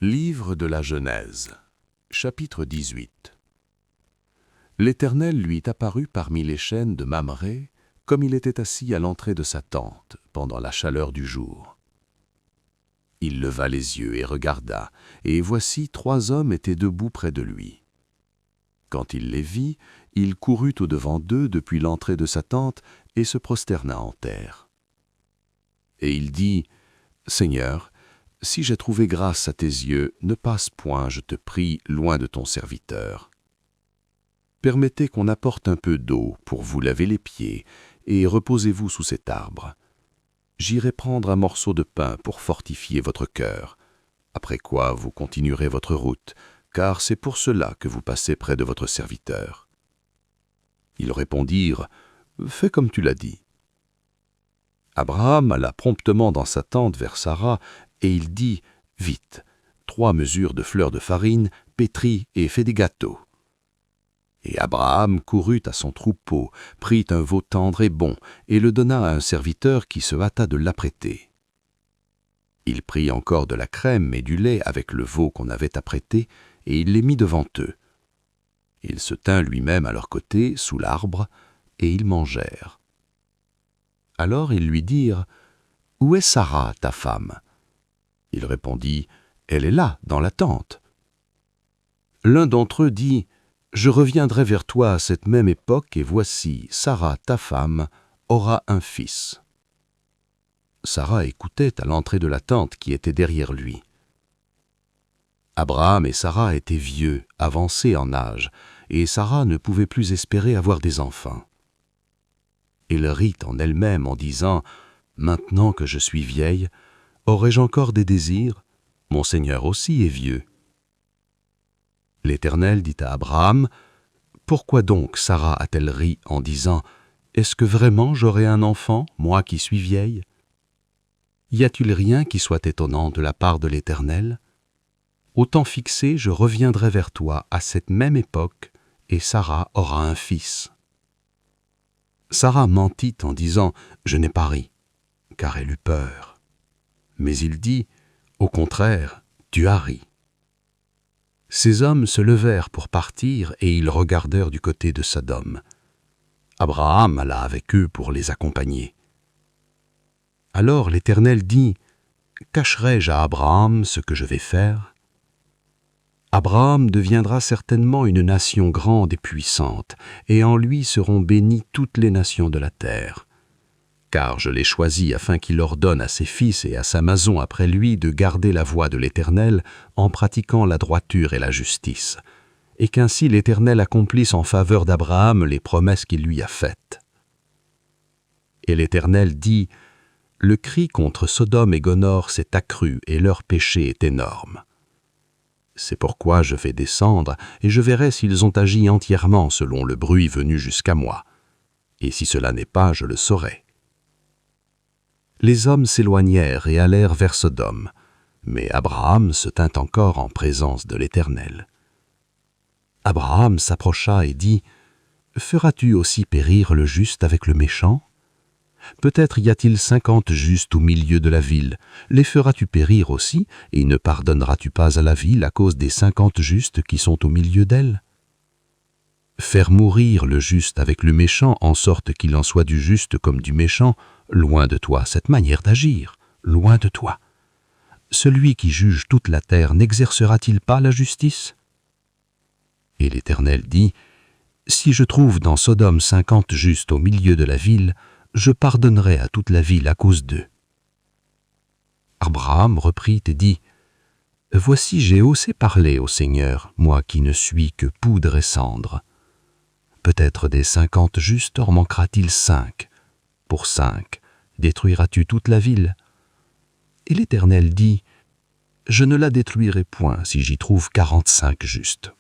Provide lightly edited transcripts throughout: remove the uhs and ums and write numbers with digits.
Livre de la Genèse, chapitre 18. L'Éternel lui apparut parmi les chênes de Mamré, comme il était assis à l'entrée de sa tente, pendant la chaleur du jour. Il leva les yeux et regarda, et voici 3 hommes étaient debout près de lui. Quand il les vit, il courut au-devant d'eux depuis l'entrée de sa tente et se prosterna en terre. Et il dit, « Seigneur, si j'ai trouvé grâce à tes yeux, ne passe point, je te prie, loin de ton serviteur. Permettez qu'on apporte un peu d'eau pour vous laver les pieds, et reposez-vous sous cet arbre. J'irai prendre un morceau de pain pour fortifier votre cœur, après quoi vous continuerez votre route, car c'est pour cela que vous passez près de votre serviteur. » Ils répondirent, « Fais comme tu l'as dit. » Abraham alla promptement dans sa tente vers Sara, et il dit, « Vite, 3 mesures de fleur de farine, pétris et fais des gâteaux. » Et Abraham courut à son troupeau, prit un veau tendre et bon, et le donna à un serviteur qui se hâta de l'apprêter. Il prit encore de la crème et du lait avec le veau qu'on avait apprêté, et il les mit devant eux. Il se tint lui-même à leur côté, sous l'arbre, et ils mangèrent. Alors ils lui dirent, « Où est Sara, ta femme ?» Il répondit, « Elle est là, dans la tente. » L'un d'entre eux dit, « Je reviendrai vers toi à cette même époque, et voici, Sara, ta femme, aura un fils. » Sara écoutait à l'entrée de la tente qui était derrière lui. Abraham et Sara étaient vieux, avancés en âge, et Sara ne pouvait plus espérer avoir des enfants. Elle rit en elle-même en disant, « Maintenant que je suis vieille, aurai-je encore des désirs? Mon Seigneur aussi est vieux. » L'Éternel dit à Abraham, « Pourquoi donc Sara a-t-elle ri en disant, « Est-ce que vraiment j'aurai un enfant, moi qui suis vieille? » Y a-t-il rien qui soit étonnant de la part de l'Éternel? Au temps fixé, je reviendrai vers toi à cette même époque, et Sara aura un fils. » Sara mentit en disant, « Je n'ai pas ri », car elle eut peur. Mais il dit, « Au contraire, tu as ri. » Ces hommes se levèrent pour partir, et ils regardèrent du côté de Sodome. Abraham alla avec eux pour les accompagner. Alors l'Éternel dit, « Cacherai-je à Abraham ce que je vais faire? Abraham deviendra certainement une nation grande et puissante, et en lui seront bénies toutes les nations de la terre. Car je l'ai choisi afin qu'il ordonne à ses fils et à sa maison après lui de garder la voie de l'Éternel en pratiquant la droiture et la justice, et qu'ainsi l'Éternel accomplisse en faveur d'Abraham les promesses qu'il lui a faites. » Et l'Éternel dit, « Le cri contre Sodome et Gomorrhe s'est accru et leur péché est énorme. C'est pourquoi je vais descendre et je verrai s'ils ont agi entièrement selon le bruit venu jusqu'à moi. Et si cela n'est pas, je le saurai. » Les hommes s'éloignèrent et allèrent vers Sodome, mais Abraham se tint encore en présence de l'Éternel. Abraham s'approcha et dit, « Feras-tu aussi périr le juste avec le méchant? Peut-être y a-t-il 50 justes au milieu de la ville. Les feras-tu périr aussi, et ne pardonneras-tu pas à la ville à cause des 50 justes qui sont au milieu d'elle? Faire mourir le juste avec le méchant, en sorte qu'il en soit du juste comme du méchant, loin de toi cette manière d'agir, loin de toi. Celui qui juge toute la terre n'exercera-t-il pas la justice? » Et l'Éternel dit, « Si je trouve dans Sodome 50 justes au milieu de la ville, je pardonnerai à toute la ville à cause d'eux. » Abraham reprit et dit, « Voici j'ai osé parler au Seigneur, moi qui ne suis que poudre et cendre. Peut-être des 50 justes en manquera-t-il 5. Pour 5, détruiras-tu toute la ville? » Et l'Éternel dit, « Je ne la détruirai point si j'y trouve 45 justes. »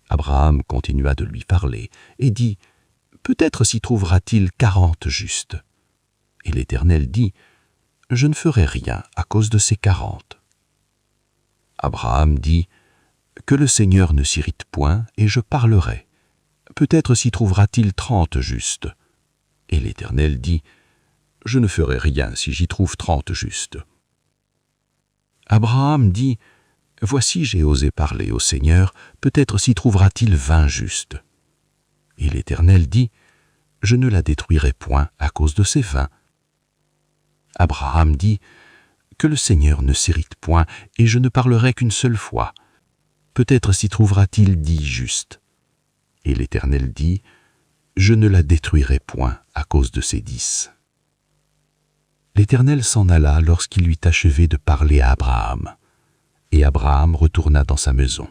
Abraham continua de lui parler et dit, « Peut-être s'y trouvera-t-il 40 justes. » Et l'Éternel dit, « Je ne ferai rien à cause de ces 40. » Abraham dit, « Que le Seigneur ne s'irrite point, et je parlerai. Peut-être s'y trouvera-t-il 30 justes. » Et l'Éternel dit, je ne ferai rien si j'y trouve 30 justes. » Abraham dit, « Voici, j'ai osé parler au Seigneur, peut-être s'y trouvera-t-il 20 justes. » Et l'Éternel dit, « Je ne la détruirai point à cause de ces 20. » Abraham dit, « Que le Seigneur ne s'irrite point, et je ne parlerai qu'une seule fois. Peut-être s'y trouvera-t-il 10 justes. » Et l'Éternel dit, « Je ne la détruirai point à cause de ces 10. » L'Éternel s'en alla lorsqu'il eut achevé de parler à Abraham. Et Abraham retourna dans sa maison.